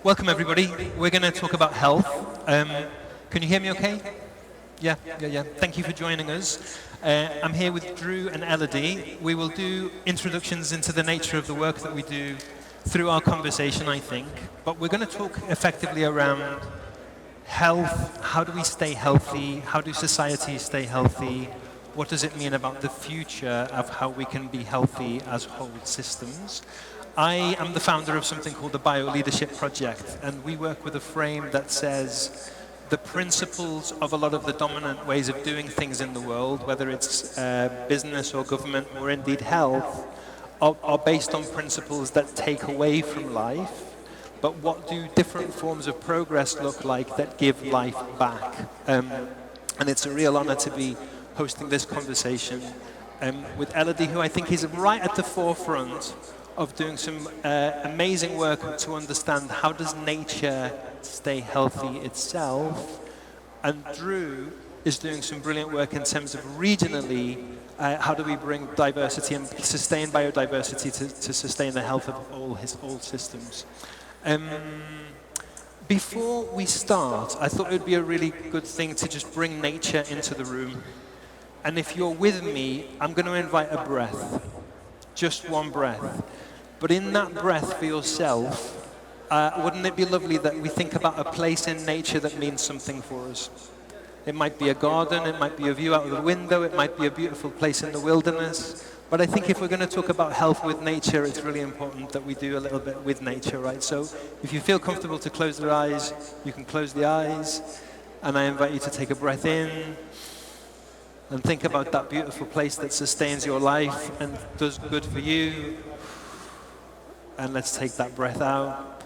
Welcome everybody. We're going to talk about health. Can you hear me okay? Yeah. Thank you for joining us. I'm here with Drew and Elodie. We will do introductions into the nature of the work that we do through our conversation, I think. But we're going to talk effectively around health. How do we stay healthy? How do societies stay healthy? What does it mean about the future of how we can be healthy as whole systems? I am the founder of something called the Bio-Leadership Project, and we work with a frame that says the principles of a lot of the dominant ways of doing things in the world, whether it's business or government or indeed health, are based on principles that take away from life. But what do different forms of progress look like that give life back? And it's a real honor to be hosting this conversation with Elodie, who I think is right at the forefront of doing some amazing work to understand how does nature stay healthy itself. And Drew is doing some brilliant work in terms of regionally, how do we bring diversity and sustain biodiversity to sustain the health of all systems. Before we start, I thought it would be a really good thing to just bring nature into the room. And if you're with me, I'm going to invite a breath, just one breath. But in that breath for yourself, wouldn't it be lovely that we think about a place in nature that means something for us? It might be a garden, it might be a view out of the window, it might be a beautiful place in the wilderness. But I think if we're going to talk about health with nature, it's really important that we do a little bit with nature, right? So if you feel comfortable to close your eyes, you can close the eyes. And I invite you to take a breath in and think about that beautiful place that sustains your life and does good for you. And let's take that breath out.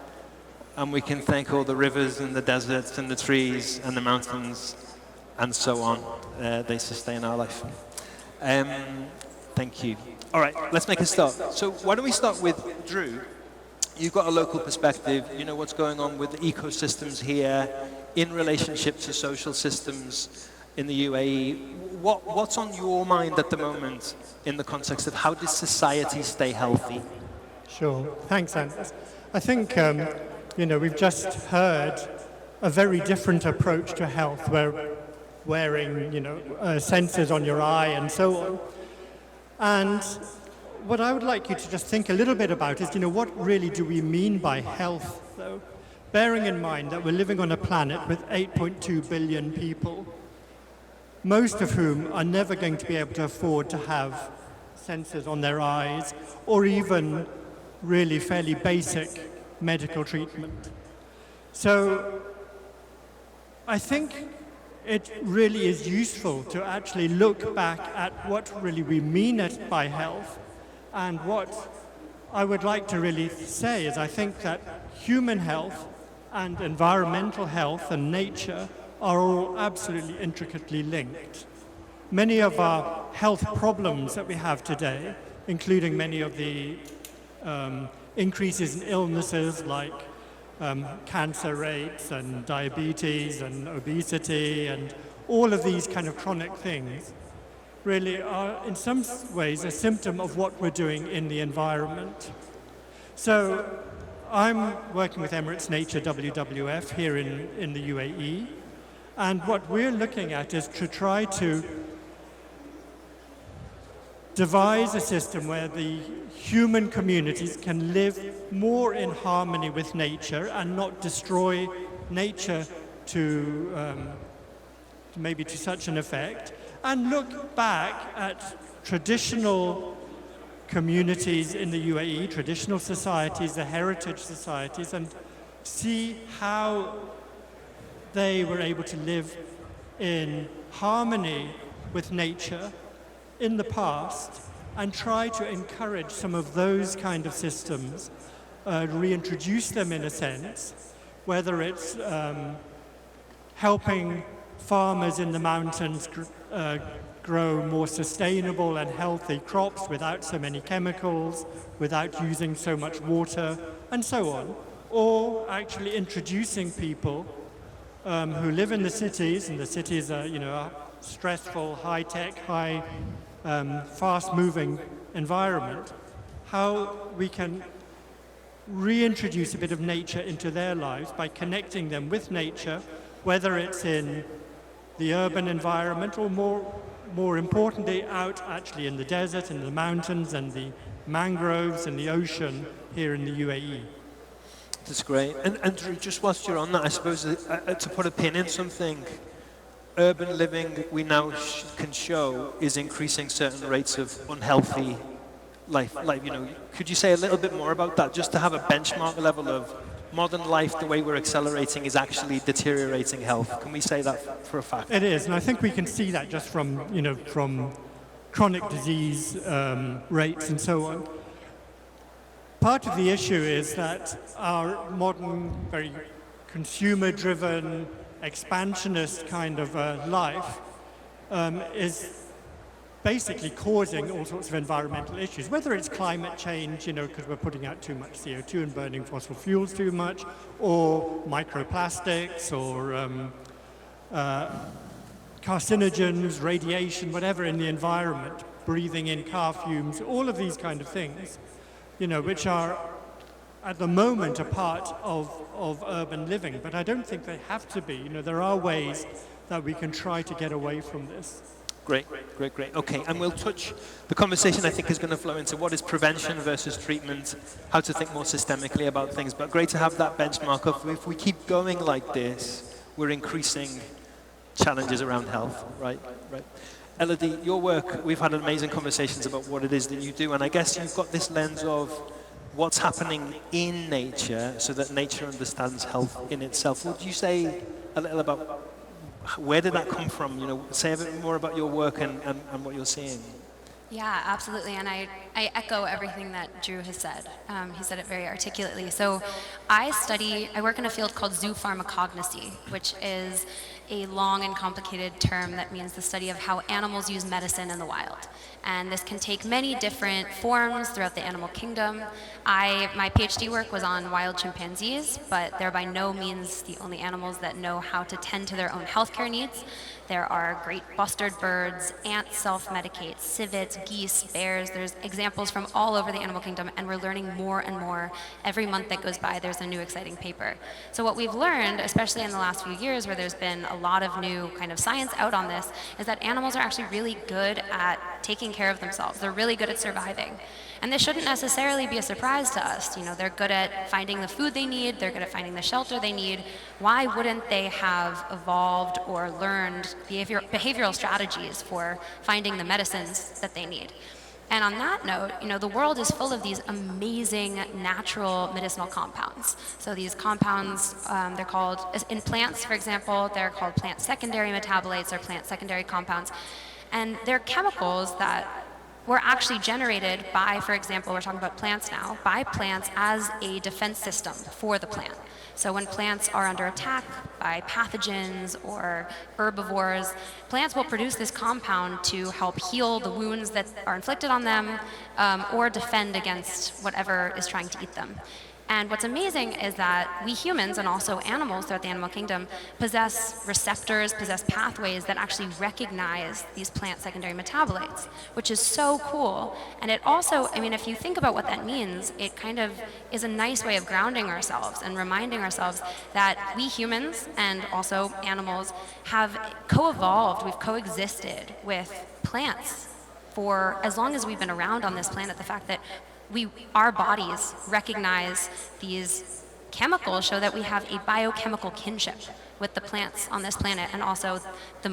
And we can thank all the rivers and the deserts and the trees and the mountains and so on. They sustain our life. Thank you. All right, let's make a start. So why don't we start with Drew? You've got a local perspective. You know what's going on with ecosystems here in relationship to social systems in the UAE. What's on your mind at the moment in the context of how does society stay healthy? Sure. Thanks, Anders. I think, we've just heard a very different approach to health, where wearing, sensors on your eye and so on. And what I would like you to just think a little bit about is, what really do we mean by health, though? Bearing in mind that we're living on a planet with 8.2 billion people, most of whom are never going to be able to afford to have sensors on their eyes or even really fairly basic medical treatment. So I think it really is useful to actually look back at what really we mean by health. And what I would like to really say is I think that human health and environmental health and nature are all absolutely intricately linked. Many of our health problems that we have today, including many of the increases in illnesses like cancer rates and diabetes and obesity and all of these kind of chronic things, really are in some ways a symptom of what we're doing in the environment. So I'm working with Emirates Nature WWF here in the UAE, and what we're looking at is to try to devise a system where the human communities can live more in harmony with nature and not destroy nature to maybe to such an effect, and look back at traditional communities in the UAE, traditional societies, the heritage societies, and see how they were able to live in harmony with nature in the past, and try to encourage some of those kind of systems, reintroduce them in a sense, whether it's helping farmers in the mountains grow more sustainable and healthy crops without so many chemicals, without using so much water, and so on, or actually introducing people who live in the cities, and the cities are, a stressful, high-tech, fast-moving environment, how we can reintroduce a bit of nature into their lives by connecting them with nature, whether it's in the urban environment or more importantly out actually in the desert, in the mountains and the mangroves and the ocean here in the UAE. That's great. And Andrew, just whilst you're on that, I suppose to put a pin in something, urban living we now can show is increasing certain rates of unhealthy life. Could you say a little bit more about that, just to have a benchmark level of modern life, the way we're accelerating is actually deteriorating health? Can we say that for a fact? It is, and I think we can see that just from chronic disease rates and so on. Part of the issue is that our modern, very consumer-driven, expansionist kind of life is basically causing all sorts of environmental issues, whether it's climate change, because we're putting out too much CO2 and burning fossil fuels too much, or microplastics, or carcinogens, radiation, whatever in the environment, breathing in car fumes, all of these kind of things, which are at the moment a part of urban living, but I don't think they have to be. There are ways that we can try to get away from this. Great. Okay, and we'll touch, the conversation I think is going to flow into what is prevention versus treatment, how to think more systemically about things, but great to have that benchmark of if we keep going like this, we're increasing challenges around health, right? Elodie, your work, we've had amazing conversations about what it is that you do, and I guess you've got this lens of what's happening in nature so that nature understands health in itself. Would you say a little about where did that come from? Say a bit more about your work and what you're seeing. Yeah, absolutely, and I echo everything that Drew has said. He said it very articulately. So I work in a field called zoopharmacognosy, which is a long and complicated term that means the study of how animals use medicine in the wild. And this can take many different forms throughout the animal kingdom. My PhD work was on wild chimpanzees, but they're by no means the only animals that know how to tend to their own healthcare needs. There are great bustard birds, ants self-medicate, civets, geese, bears. There's examples from all over the animal kingdom, and we're learning more and more. Every month that goes by, there's a new exciting paper. So what we've learned, especially in the last few years where there's been a lot of new kind of science out on this, is that animals are actually really good at taking care of themselves. They're really good at surviving. And this shouldn't necessarily be a surprise to us. They're good at finding the food they need, they're good at finding the shelter they need. Why wouldn't they have evolved or learned behavioral strategies for finding the medicines that they need? And on that note, the world is full of these amazing natural medicinal compounds. So these compounds, they're called, in plants, for example, they're called plant secondary metabolites or plant secondary compounds. And they're chemicals that were actually generated by, for example, we're talking about plants now, by plants as a defense system for the plant. So when plants are under attack by pathogens or herbivores, plants will produce this compound to help heal the wounds that are inflicted on them or defend against whatever is trying to eat them. And what's amazing is that we humans, and also animals throughout the animal kingdom, possess receptors, possess pathways that actually recognize these plant secondary metabolites, which is so cool. And it also, if you think about what that means, it kind of is a nice way of grounding ourselves and reminding ourselves that we humans and also animals have co-evolved, we've coexisted with plants for as long as we've been around on this planet. The fact that our bodies recognize these chemicals show that we have a biochemical kinship with the plants on this planet, and also the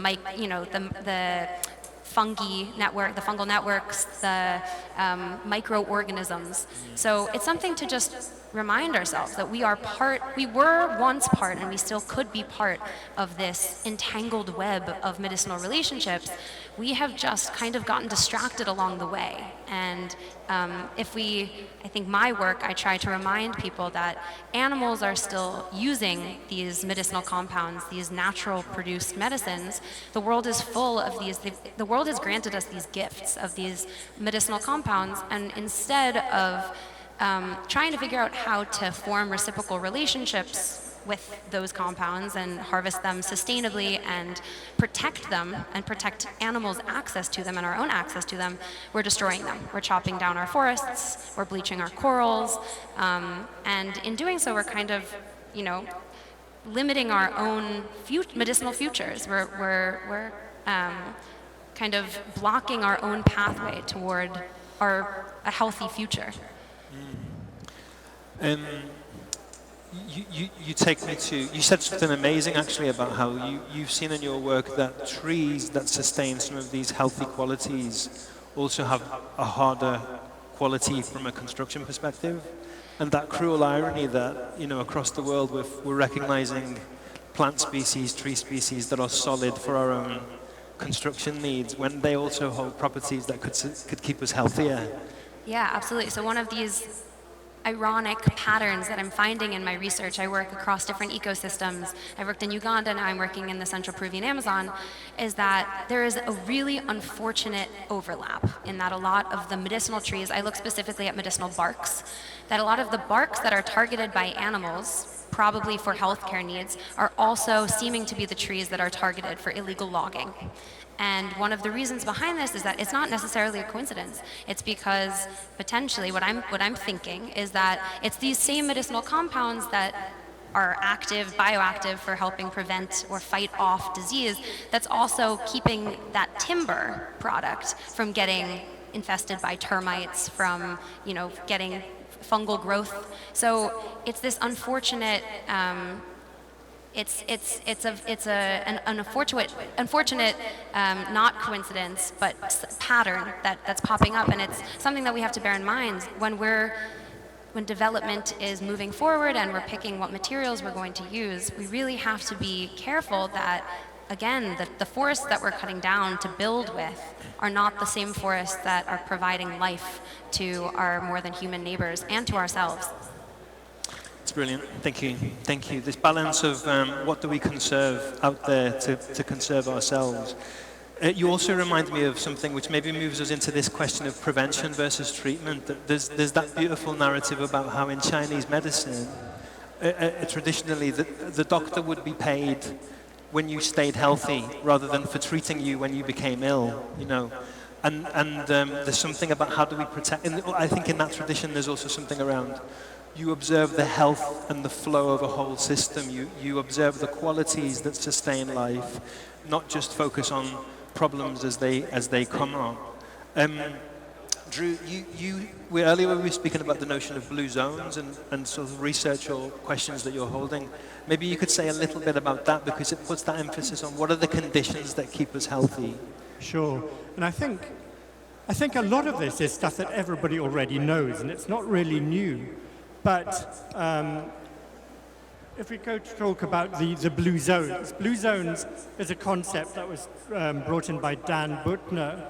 fungi network, the fungal networks, the microorganisms. So it's something to just remind ourselves that we were once part, and we still could be part of this entangled web of medicinal relationships. We have just kind of gotten distracted along the way. And I think my work, I try to remind people that animals are still using these medicinal compounds, these natural produced medicines. The world is full of these, the world has granted us these gifts of these medicinal compounds, and instead of trying to figure out how to form reciprocal relationships with those compounds and harvest them sustainably and protect them and protect animals' access to them and our own access to them, we're destroying them. We're chopping down our forests, we're bleaching our corals, and in doing so, we're kind of, limiting our own medicinal futures. We're kind of blocking our own pathway toward a healthy future. You take me to, you said something amazing actually about how you've seen in your work that trees that sustain some of these healthy qualities also have a harder quality from a construction perspective. And that cruel irony that, across the world we're recognizing plant species, tree species that are solid for our own construction needs when they also hold properties that could keep us healthier. Yeah, absolutely. So one of these ironic patterns that I'm finding in my research, I work across different ecosystems. I worked in Uganda, now I'm working in the central Peruvian Amazon, is that there is a really unfortunate overlap in that a lot of the medicinal trees, I look specifically at medicinal barks, that a lot of the barks that are targeted by animals, probably for healthcare needs, are also seeming to be the trees that are targeted for illegal logging. And one of the reasons behind this is that it's not necessarily a coincidence. It's because potentially what I'm thinking is that it's these same medicinal compounds that are active, bioactive for helping prevent or fight off disease, that's also keeping that timber product from getting infested by termites, from getting fungal growth. So it's this unfortunate It's an unfortunate not coincidence, but pattern that's popping up, and it's something that we have to bear in mind when development is moving forward and we're picking what materials we're going to use. We really have to be careful that, again, the forests that we're cutting down to build with are not the same forests that are providing life to our more than human neighbors and to ourselves. It's brilliant. Thank you. Thank you. This balance of what do we conserve out there to conserve ourselves. You also remind me of something which maybe moves us into this question of prevention versus treatment. There's that beautiful narrative about how in Chinese medicine, traditionally, the doctor would be paid when you stayed healthy rather than for treating you when you became ill, And there's something about how do we protect, and I think in that tradition there's also something around you observe the health and the flow of a whole system. You observe the qualities that sustain life, not just focus on problems as they come on. Drew, earlier we were speaking about the notion of blue zones and sort of research or questions that you're holding. Maybe you could say a little bit about that, because it puts that emphasis on what are the conditions that keep us healthy. Sure, and I think a lot of this is stuff that everybody already knows, and it's not really new. But if we go to talk about the blue zones is a concept that was brought in by Dan Buttner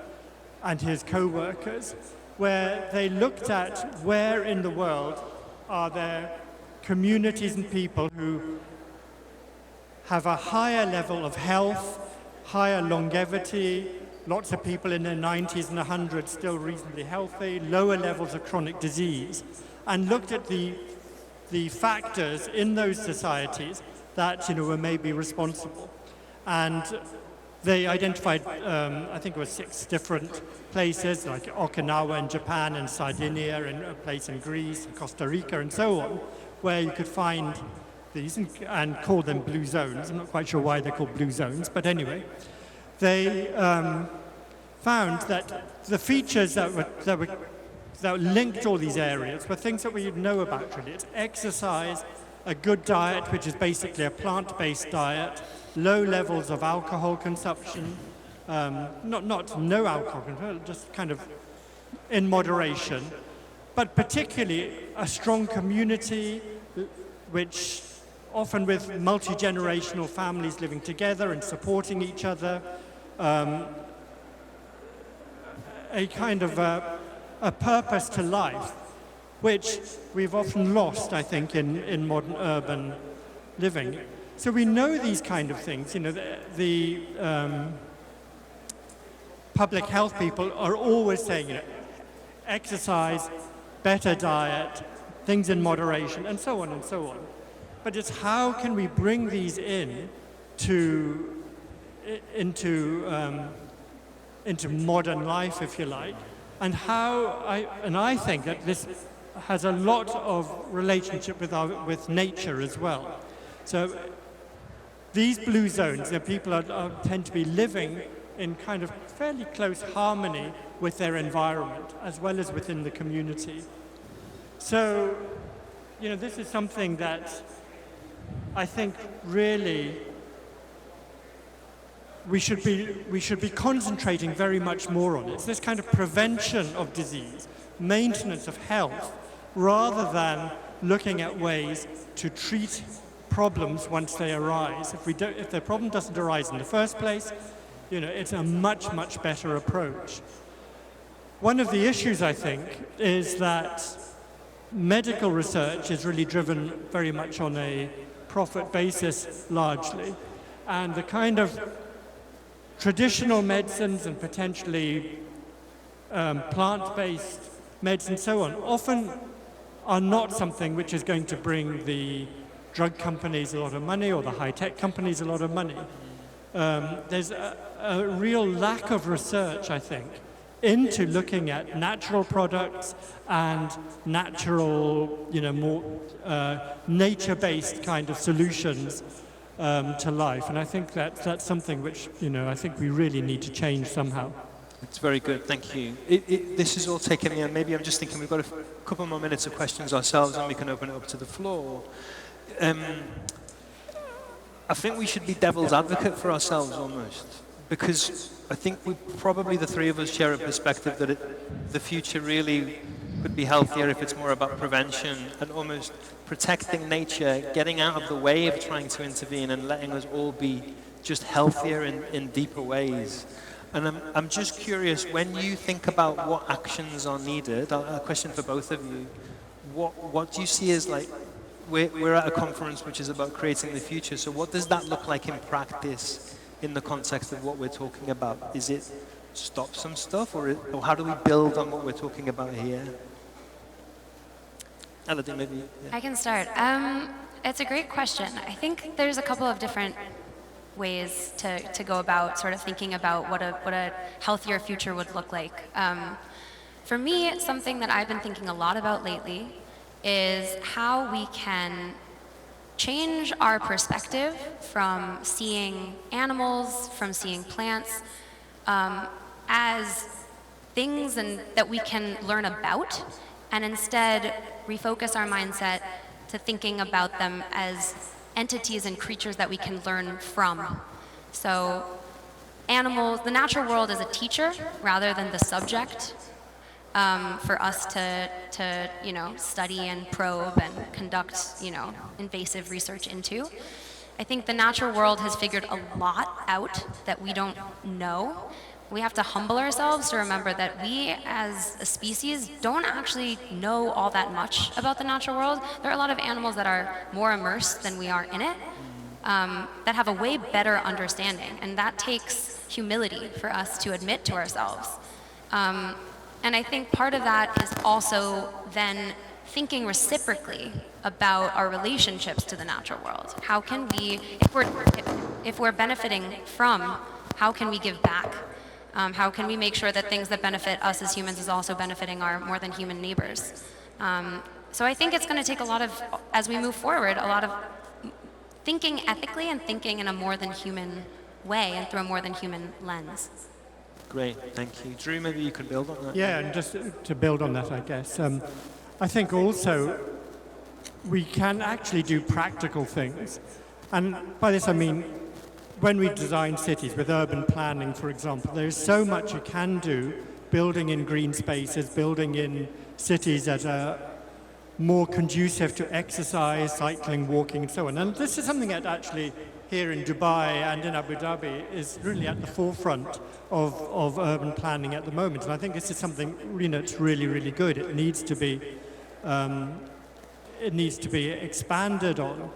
and his co-workers, where they looked at where in the world are there communities and people who have a higher level of health, higher longevity, lots of people in their 90s and 100s still reasonably healthy, lower levels of chronic disease, and looked at the factors in those societies that were maybe responsible. And they identified, I think it was 6 different places, like Okinawa in Japan and Sardinia and a place in Greece, and Costa Rica and so on, where you could find these and call them blue zones. I'm not quite sure why they're called blue zones, but anyway. They found that the features that linked all these areas were things that we know about, really. It's exercise, a good diet, which is basically a plant-based diet, low levels of alcohol consumption, not no alcohol consumption, just kind of in moderation, but particularly a strong community, which often with multi-generational families living together and supporting each other, a kind of a purpose to life, which we've often lost, I think, in modern urban living. So we know these kind of things. The public health people are always saying, exercise, better diet, things in moderation, and so on and so on. but it's how can we bring these into modern life, if you like, and I think that this has a lot of relationship with nature as well. So these blue zones, people tend to be living in kind of fairly close harmony with their environment as well as within the community. So, this is something that I think really we should be concentrating very much more on. It's this kind of prevention of disease, maintenance of health, rather than looking at ways to treat problems once they arise. If the problem doesn't arise in the first place, it's a much, much better approach. One of the issues, I think, is that medical research is really driven very much on a profit basis largely, and the kind of traditional medicines and potentially plant-based medicine and so on often are not something which is going to bring the drug companies a lot of money or the high-tech companies a lot of money. There's a real lack of research, I think, into looking at natural products and natural, more nature-based kind of solutions to life. And I think that's something which, I think we really need to change somehow. It's very good, thank you. This is all taken in. Maybe I'm just thinking we've got a couple more minutes of questions ourselves and we can open it up to the floor. I think we should be devil's advocate for ourselves almost, because I think the three of us share a perspective that the future really could be healthier if it's more about prevention and almost protecting nature, getting out of the way of trying to intervene and letting us all be just healthier in deeper ways. And I'm just curious, when you think about what actions are needed, a question for both of you, what do you see as like, we're at a conference which is about creating the future, so what does that look like in practice in the context of what we're talking about? Is it stop some stuff, or how do we build on what we're talking about here? Elodie, maybe. Yeah. I can start. It's a great question. I think there's a couple of different ways to go about sort of thinking about what a healthier future would look like. For me, something that I've been thinking a lot about lately is how we can change our perspective from seeing animals, from seeing plants as things that we can learn about, and instead refocus our mindset to thinking about them as entities and creatures that we can learn from. So animals, the natural world is a teacher rather than the subject for us to study and probe and conduct, invasive research into. I think the natural world has figured a lot out that we don't know. We have to humble ourselves to remember that we as a species don't actually know all that much about the natural world. There are a lot of animals that are more immersed than we are in it, that have a way better understanding, and that takes humility for us to admit to ourselves. And I think part of that is also then thinking reciprocally about our relationships to the natural world. How can we, if we're benefiting from, how can we give back? How can we make sure that things that benefit us as humans is also benefiting our more than human neighbors? So I think it's going to take a lot of, as we move forward, a lot of thinking ethically and thinking in a more than human way and through a more than human lens. Great, thank you. Drew, maybe you could build on that. Yeah, and just to build on that, I guess. I think also we can actually do practical things. And by this I mean, when we design cities with urban planning, for example, there's so much you can do, building in green spaces, building in cities that are more conducive to exercise, cycling, walking, and so on. And this is something that actually here in Dubai and in Abu Dhabi is really at the forefront of urban planning at the moment. And I think this is something that's really, really good. It needs to be expanded on,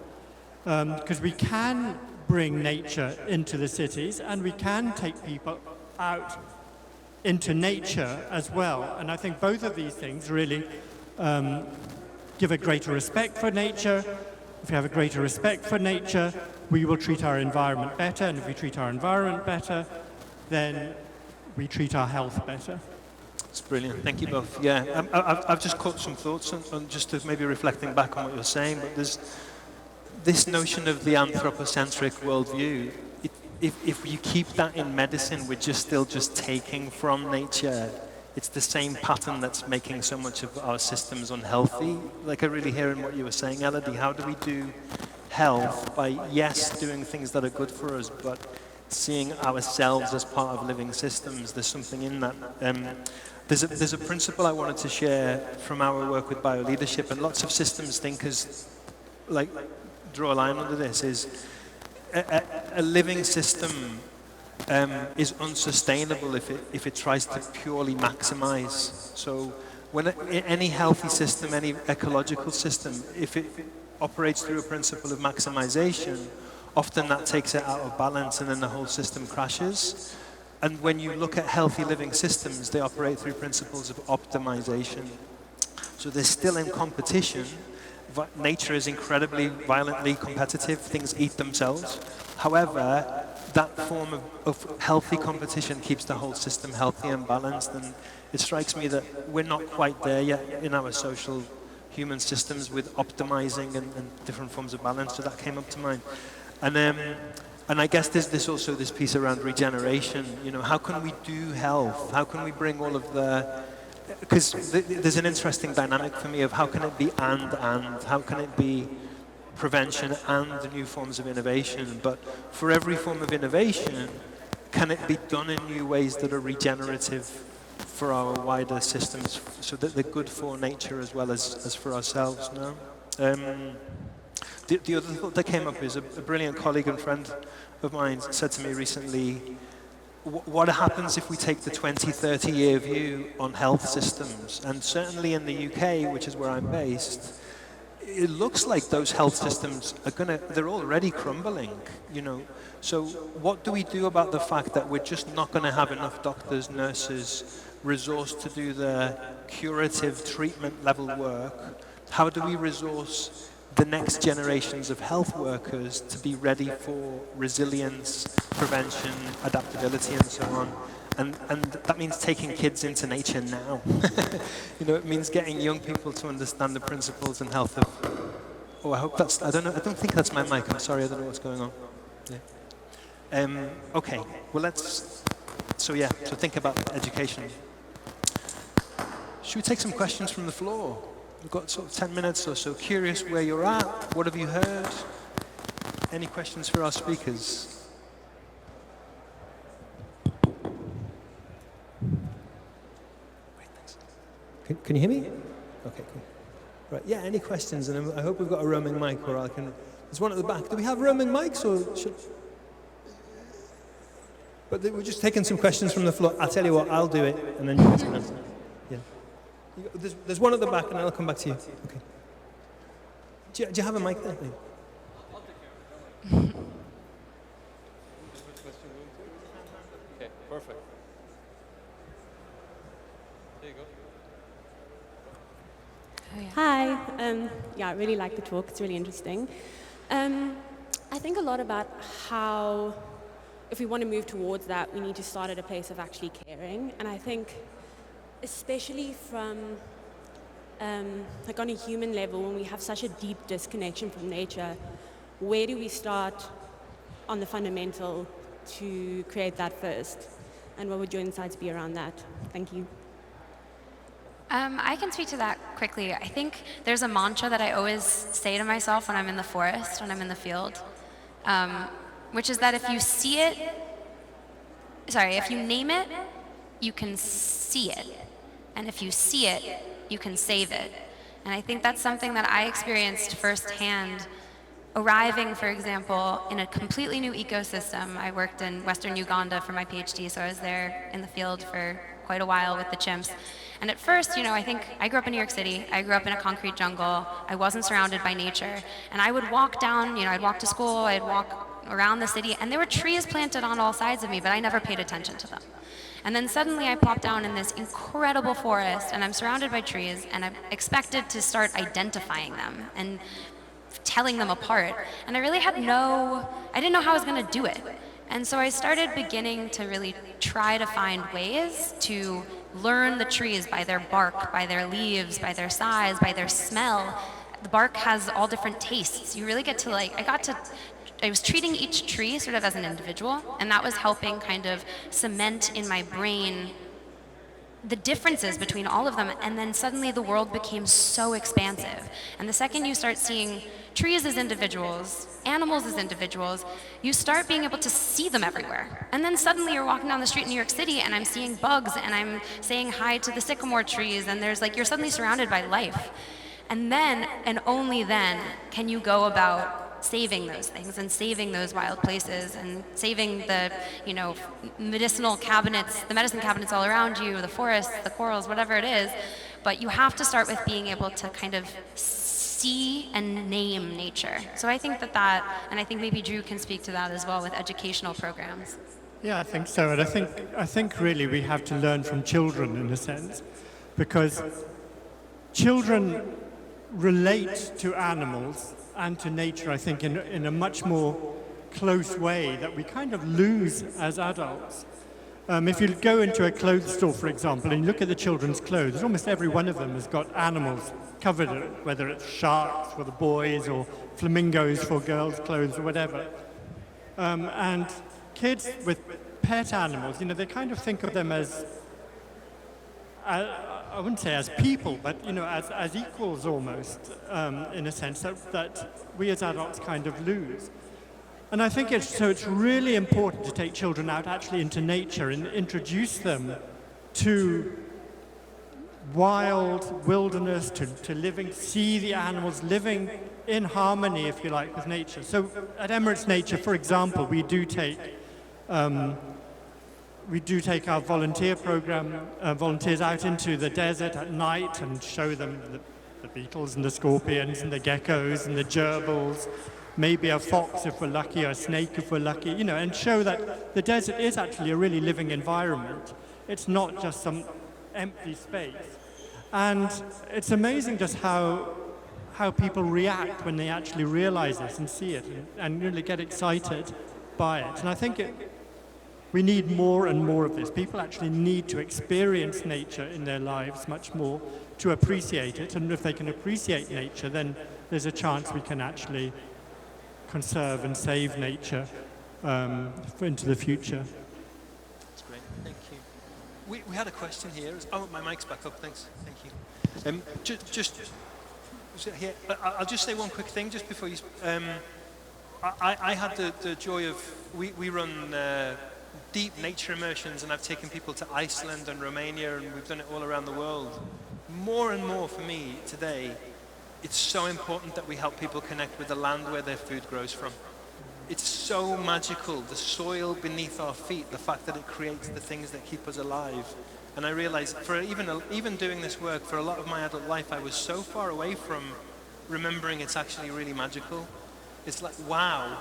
because we can bring nature into the cities and we can take people out into nature as well. And I think both of these things really give a greater respect for nature, if we have a greater respect for nature, we will treat our environment better, and if we treat our environment better, then we treat our health better. It's brilliant. Thank you both. Yeah, I've just caught some thoughts on just to maybe reflecting back on what you're saying, but there's this notion of the anthropocentric worldview. If you keep that in medicine, we're still taking from nature. It's the same pattern that's making so much of our systems unhealthy. Like I really hear in what you were saying, Elodie, how do we do health by, yes, doing things that are good for us, but seeing ourselves as part of living systems? There's something in that. There's a principle I wanted to share from our work with bioleadership, and lots of systems thinkers like draw a line under this, is a living system is unsustainable if it tries to purely maximize. So when any healthy system, any ecological system, if it operates through a principle of maximization, often that takes it out of balance and then the whole system crashes. And when you look at healthy living systems, they operate through principles of optimization. So they're still in competition. Nature is incredibly violently competitive. Things eat themselves. However, that form of healthy competition keeps the whole system healthy and balanced. And it strikes me that we're not quite there yet in our social human systems with optimizing and different forms of balance. So that came up to mind. And I guess there's also this piece around regeneration. You know, how can we do health? How can we bring all of the... Because there's an interesting dynamic for me of how can it be and how can it be prevention and new forms of innovation? But for every form of innovation, can it be done in new ways that are regenerative for our wider systems, so that they're good for nature as well as for ourselves? No. The other thought that came up is a brilliant colleague and friend of mine said to me recently, what happens if we take the 20, 30-year view on health systems? And certainly in the UK, which is where I'm based, it looks like those health systems they're already crumbling, you know. So what do we do about the fact that we're just not going to have enough doctors, nurses, resource to do the curative treatment level work? How do we resource the next generations of health workers to be ready for resilience, prevention, adaptability, and so on? And that means taking kids into nature now. You know, it means getting young people to understand the principles and health of... Oh, I hope that's... I don't think that's my mic. I'm sorry, I don't know what's going on. Yeah. Okay, well so think about education. Should we take some questions from the floor? We've got sort of 10 minutes or so. Curious where you're at. What have you heard? Any questions for our speakers? Can you hear me? Okay, cool. Right, yeah, any questions? And I hope we've got a roaming mic, or there's one at the back. Do we have roaming mics, or should... But we're just taking some questions from the floor. I'll tell you what, I'll do it, and then you guys can answer. Yeah. There's one at the back, and I'll come back to you. Okay. Do you have a mic there? I'll take care of it. Okay, perfect. There you go. Oh, yeah. Hi. I really like the talk. It's really interesting. I think a lot about how, if we want to move towards that, we need to start at a place of actually caring. And I think, especially from, on a human level, when we have such a deep disconnection from nature, where do we start on the fundamental to create that first? And what would your insights be around that? Thank you. I can speak to that quickly. I think there's a mantra that I always say to myself when I'm in the forest, when I'm in the field, which is that if you name it, you can see it. And if you see it, you can save it. And I think that's something that I experienced firsthand, arriving, for example, in a completely new ecosystem. I worked in Western Uganda for my PhD, so I was there in the field for quite a while with the chimps. And at first, I think I grew up in New York City. I grew up in a concrete jungle. I wasn't surrounded by nature. And I would walk down, I'd walk to school, I'd walk around the city, and there were trees planted on all sides of me, but I never paid attention to them. And then suddenly I popped down in this incredible forest, and I'm surrounded by trees, and I'm expected to start identifying them. And telling them apart. And I really I didn't know how I was going to do it. And so I started beginning to really try to find ways to learn the trees by their bark, by their leaves, by their size, by their smell. The bark has all different tastes. You really get to I was treating each tree sort of as an individual, and that was helping kind of cement in my brain the differences between all of them, and then suddenly the world became so expansive. And the second you start seeing trees as individuals, animals as individuals, you start being able to see them everywhere. And then suddenly you're walking down the street in New York City and I'm seeing bugs and I'm saying hi to the sycamore trees, and you're suddenly surrounded by life. And then, and only then, can you go about saving those things and saving those wild places and saving the, medicinal cabinets, the medicine cabinets all around you, the forests, the corals, whatever it is. But you have to start with being able to kind of see and name nature. So I think that, and I think maybe Drew can speak to that as well with educational programs. Yeah, I think so. And I think really we have to learn from children in a sense, because children relate to animals and to nature, I think, in a much more close way that we kind of lose as adults. If you go into a clothes store, for example, and you look at the children's clothes, almost every one of them has got animals covered in it, whether it's sharks for the boys or flamingos for girls' clothes or whatever. And kids with pet animals, they kind of think of them as, I wouldn't say as people, but as equals almost, in a sense that we as adults kind of lose. And I think it's really important to take children out actually into nature and introduce them to wild wilderness, to living, see the animals living in harmony, if you like, with nature. So at Emirates Nature, for example, we do take our volunteer program, volunteers out into the desert at night and show them the beetles and the scorpions and the geckos and the gerbils, maybe a fox if we're lucky, or a snake if we're lucky, and show that the desert is actually a really living environment. It's not just some empty space. And it's amazing just how people react when they actually realize this and see it and really get excited by it. And I think we need more and more of this. People actually need to experience nature in their lives much more to appreciate it. And if they can appreciate nature, then there's a chance we can actually conserve and save nature into the future. That's great. Thank you. We had a question here. Oh, my mic's back up. Thanks. Thank you. Just here. I'll just say one quick thing just before you. I had the joy of we run deep nature immersions, and I've taken people to Iceland and Romania, and we've done it all around the world. More and more for me today, it's so important that we help people connect with the land where their food grows from. It's so magical, the soil beneath our feet, the fact that it creates the things that keep us alive. And I realized, for even doing this work, for a lot of my adult life, I was so far away from remembering it's actually really magical. It's like, wow,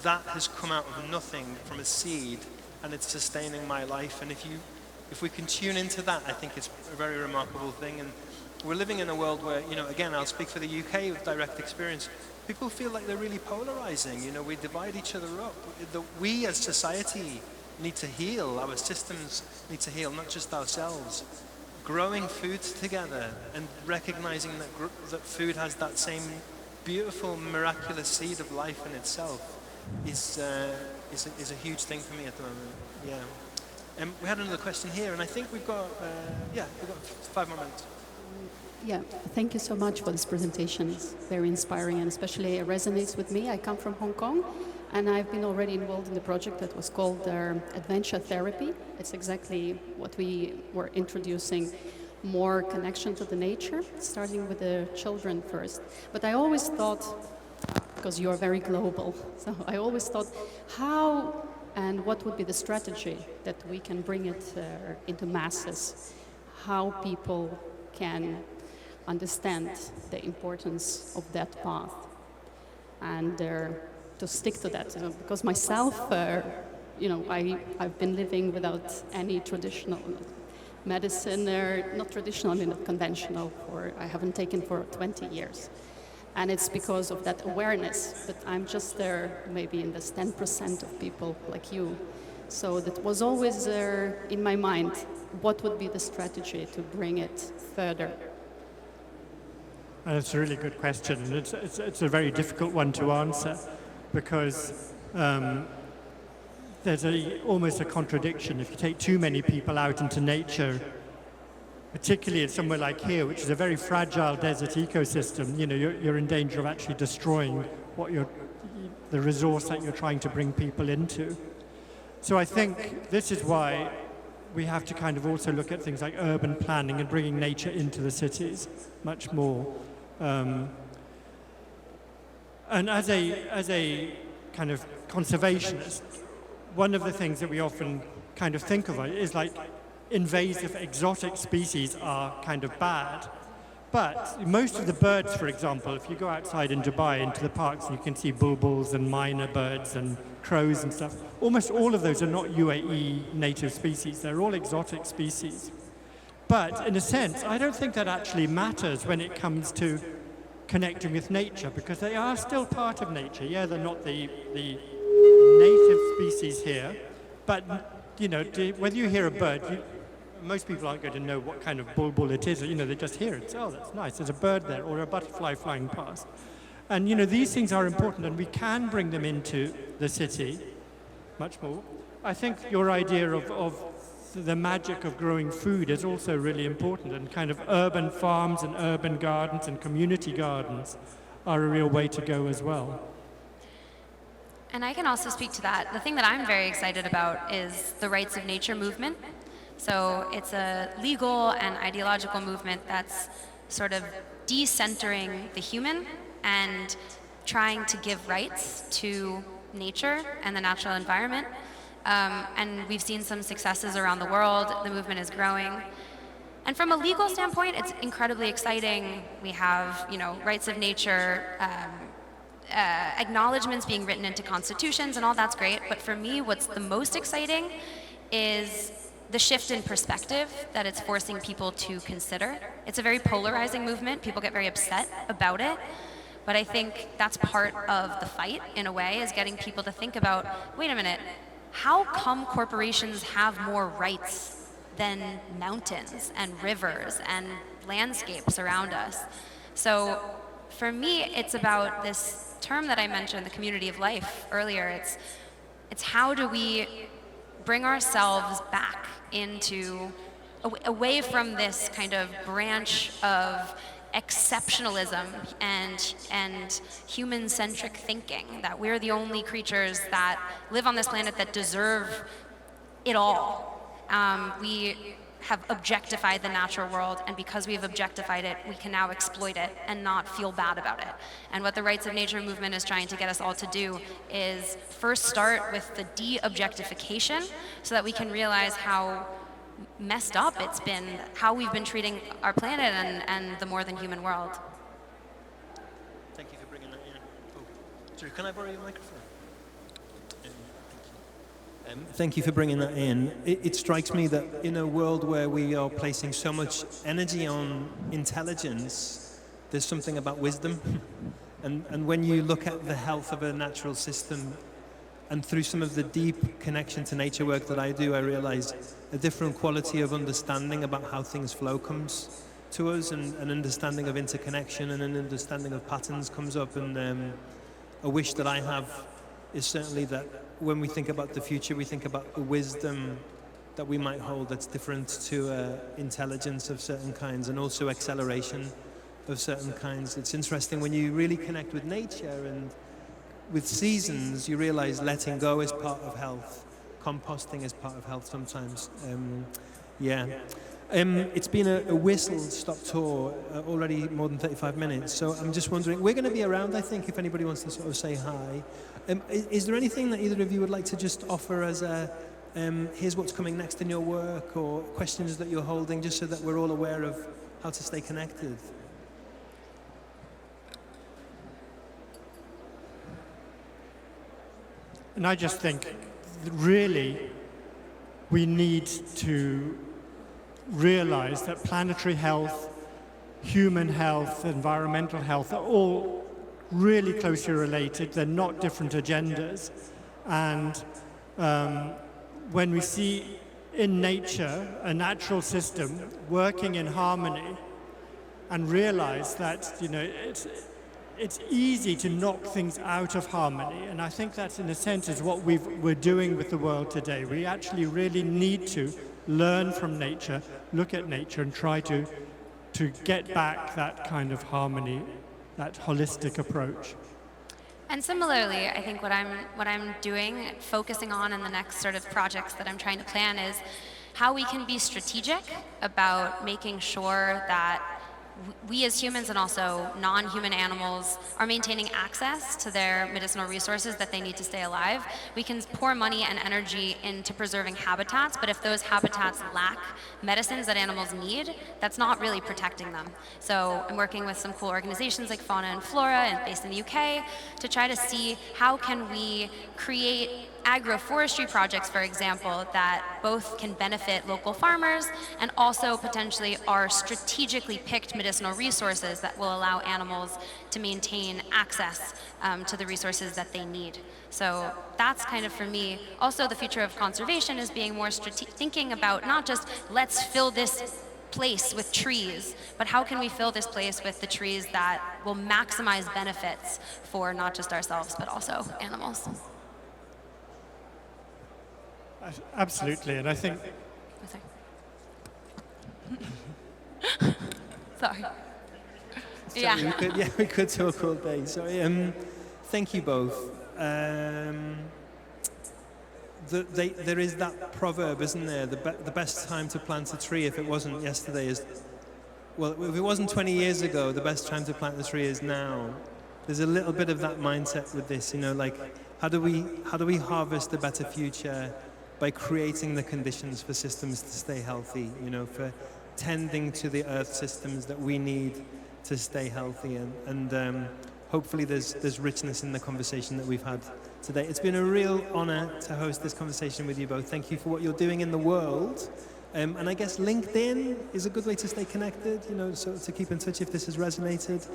that has come out of nothing from a seed, and it's sustaining my life. And if we can tune into that, I think it's a very remarkable thing. And we're living in a world where, again, I'll speak for the UK with direct experience, people feel like they're really polarizing. We divide each other up. We as society need to heal, our systems need to heal, not just ourselves. Growing foods together and recognizing that food has that same beautiful, miraculous seed of life in itself is a huge thing for me at the moment. Yeah. We had another question here, and I think we've got 5 more minutes. Yeah, thank you so much for this presentation. It's very inspiring, and especially it resonates with me. I come from Hong Kong, and I've been already involved in the project that was called Adventure Therapy. It's exactly what we were introducing, more connection to the nature, starting with the children first. But I always thought, because you're very global, so I always thought, how and what would be the strategy that we can bring it into masses, how people can understand the importance of that path and to stick to that. Because myself, I've been living without any traditional medicine, not traditional, I mean not conventional, I haven't taken for 20 years. And it's because of that awareness, but I'm just there maybe in this 10% of people like you. So that was always in my mind, what would be the strategy to bring it further? That's a really good question, and it's a very difficult one to answer, because there's almost a contradiction. If you take too many people out into nature, particularly in somewhere like here, which is a very fragile desert ecosystem, you're in danger of actually destroying the resource that you're trying to bring people into. So I think this is why we have to kind of also look at things like urban planning and bringing nature into the cities much more. And as a kind of conservationist, one of the things that we often kind of think of is like invasive exotic species are kind of bad. But most of the birds, for example, if you go outside in Dubai into the parks, you can see bulbuls and minor birds and crows and stuff. Almost all of those are not UAE native species. They're all exotic species. But in a sense, I don't think that actually matters when it comes to connecting with nature, because they are still part of nature. Yeah, they're not the native species here, but whether you hear a bird, most people aren't going to know what kind of bulbul it is. They just hear it. Oh, that's nice. There's a bird there, or a butterfly flying past. And these things are important, and we can bring them into the city much more. I think your idea of the magic of growing food is also really important, and kind of urban farms and urban gardens and community gardens are a real way to go as well. And I can also speak to that. The thing that I'm very excited about is the rights of nature movement. So it's a legal and ideological movement that's sort of decentering the human and trying to give rights to nature and the natural environment. And we've seen some successes around the world. The movement is growing. And from a legal standpoint, it's incredibly exciting. We have, rights of nature, acknowledgements being written into constitutions, and all that's great. But for me, what's the most exciting is the shift in perspective that it's forcing people to consider. It's a very polarizing movement. People get very upset about it. But I think that's part of the fight, in a way, is getting people to think about, wait a minute, how come corporations have more rights than mountains and rivers and landscapes around us? So for me, it's about this term that I mentioned, the community of life earlier. It's how do we bring ourselves back into, away from this kind of branch of exceptionalism and human-centric thinking, that we're the only creatures that live on this planet that deserve it all. We have objectified the natural world, and because we've objectified it, we can now exploit it and not feel bad about it. And what the Rights of Nature movement is trying to get us all to do is first start with the de-objectification, so that we can realize how messed up it's been, how we've been treating our planet and the more than human world. Thank you for bringing that in. Oh, sorry, can I borrow your microphone? Thank you for bringing that in. It strikes me that in a world where we are placing so much energy on intelligence, there's something about wisdom. And when you look at the health of a natural system, and through some of the deep connection to nature work that I do, I realize a different quality of understanding about how things flow comes to us, and an understanding of interconnection and an understanding of patterns comes up. And a wish that I have is certainly that when we think about the future, we think about the wisdom that we might hold that's different to intelligence of certain kinds, and also acceleration of certain kinds. It's interesting when you really connect with nature and with seasons, you realize letting go is part of health. Composting is part of health sometimes. It's been a whistle-stop tour, already more than 35 minutes. So I'm just wondering, we're going to be around, I think, if anybody wants to sort of say hi. Is there anything that either of you would like to just offer as a, here's what's coming next in your work, or questions that you're holding, just so that we're all aware of how to stay connected? And I just think, really, we need to realize that planetary health, human health, environmental health are all really closely related. They're not different agendas. And when we see in nature a natural system working in harmony and realize that, you know, it's easy to knock things out of harmony. And I think that's, in a sense, is what we're doing with the world today. We actually really need to learn from nature, look at nature, and try to get back that kind of harmony, that holistic approach. And similarly, I think what I'm doing, focusing on in the next sort of projects that I'm trying to plan is how we can be strategic about making sure that we as humans and also non-human animals are maintaining access to their medicinal resources that they need to stay alive. We can pour money and energy into preserving habitats, but if those habitats lack medicines that animals need, that's not really protecting them. So I'm working with some cool organizations like Fauna and Flora and based in the UK to try to see how can we create agroforestry projects, for example, that both can benefit local farmers and also potentially are strategically picked medicinal resources that will allow animals to maintain access to the resources that they need. So that's kind of, for me, also the future of conservation is being more thinking about not just let's fill this place with trees, but how can we fill this place with the trees that will maximize benefits for not just ourselves, but also animals. Absolutely, and I think... Sorry. Sorry, we could talk all day. Sorry. Thank you both. There is that proverb, isn't there? The best time to plant a tree, if it wasn't yesterday, is... Well, if it wasn't 20 years ago, the best time to plant the tree is now. There's a little bit of that mindset with this, you know, like, how do we harvest a better future by creating the conditions for systems to stay healthy, you know, for tending to the earth systems that we need to stay healthy, and hopefully there's richness in the conversation that we've had today. It's been a real honor to host this conversation with you both. Thank you for what you're doing in the world. And I guess LinkedIn is a good way to stay connected, you know, so to keep in touch if this has resonated.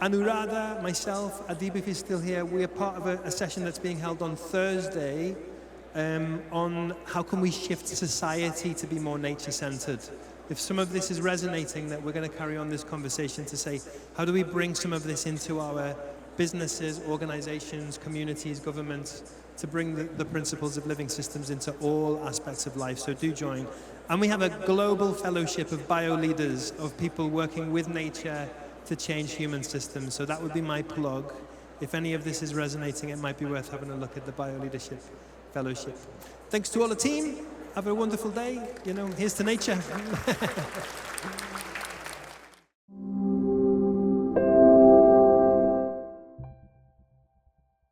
Anuradha, myself, Adib, if he's still here, we are part of a session that's being held on Thursday on how can we shift society to be more nature-centered. If some of this is resonating, that we're going to carry on this conversation to say, how do we bring some of this into our businesses, organizations, communities, governments, to bring the principles of living systems into all aspects of life. So do join. And we have a global fellowship of bio-leaders, of people working with nature to change human systems. So that would be my plug. If any of this is resonating, it might be worth having a look at the Bio-Leadership Fellowship. Thanks to all the team. Have a wonderful day. You know, here's to nature.